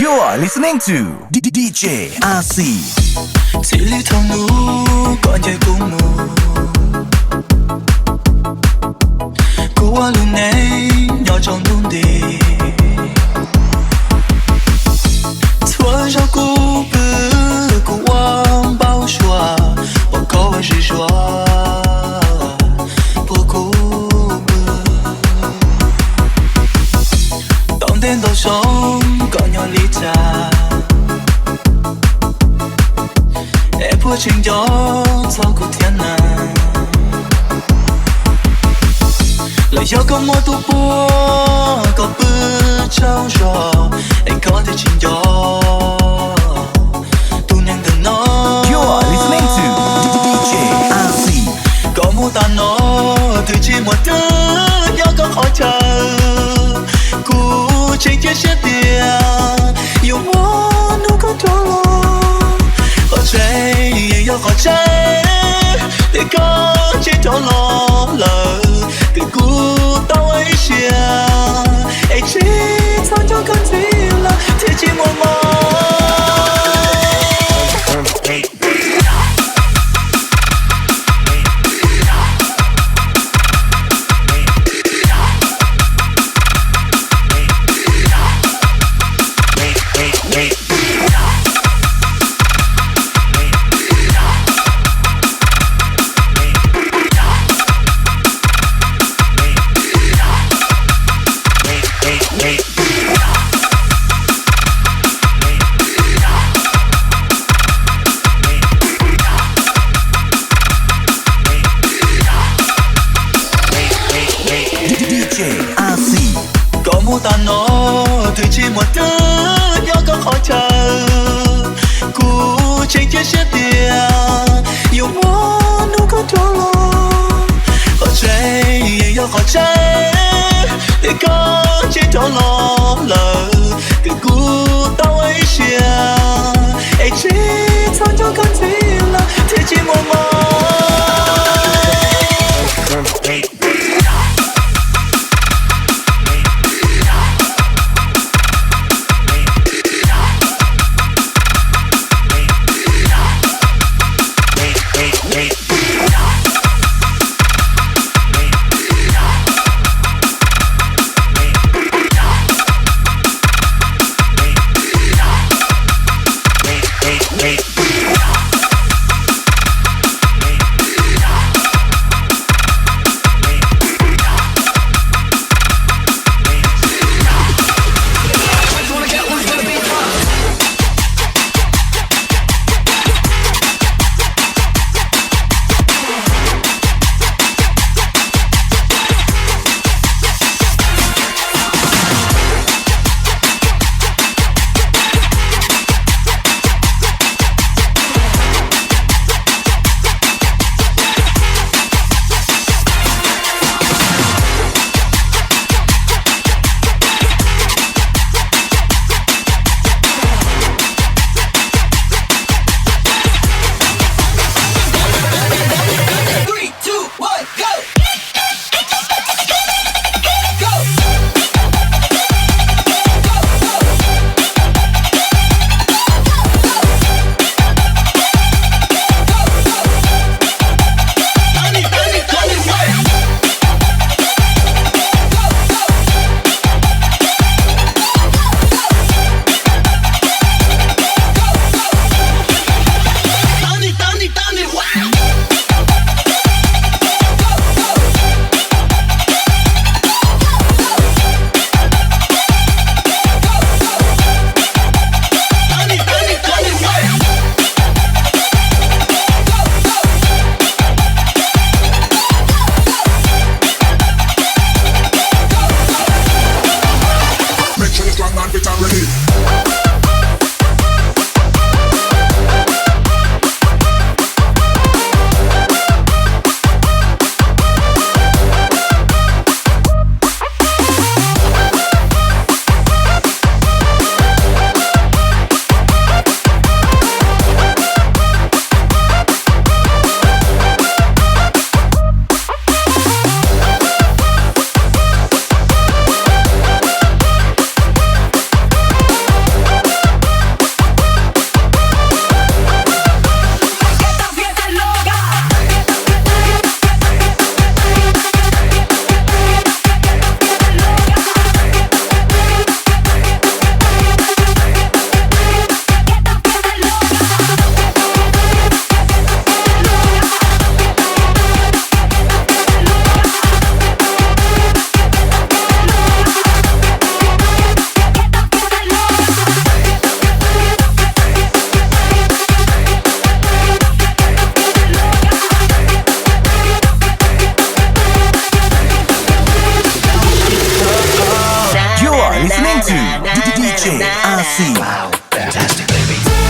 You are listening to DJ RC. Chỉ lý thâu nú có nhảy cũng mù cô qua luôn này nhỏ trong đun đi thua cho cô bự cô qua bao xóa bỏ có và gì xóa bỏ cô bự tóm đến đầu sống có nhỏ lý trà em vừa trình gió sau cuộc thiên này lời gió có môi tu bùa có bữa trao gió anh có thể trình gió tu nhanh từng nó You are listening to DJ RC. có mũ ta nó từ chỉ một thứ gió có khó chờ cú trình chia sẻ tiền yêu muốn nu có thua lo khó chạy yêu khó chạy để có chỉ thấu lo lời từ cú tao ấy chia ấy chỉ sao cho con gì là thì chỉ một mơ ta nó từ chỉ một thứ gió có khó chờ cú tranh chia sẻ tiền yêu muốn nu có thua lo khó chạy yêu khó chạy để có chỉ thấu lo lời từ cú tao ấy chia ấy chỉ sao cho con gì là thì chỉ một mơ listening to DJ RC. Wow, fantastic, baby.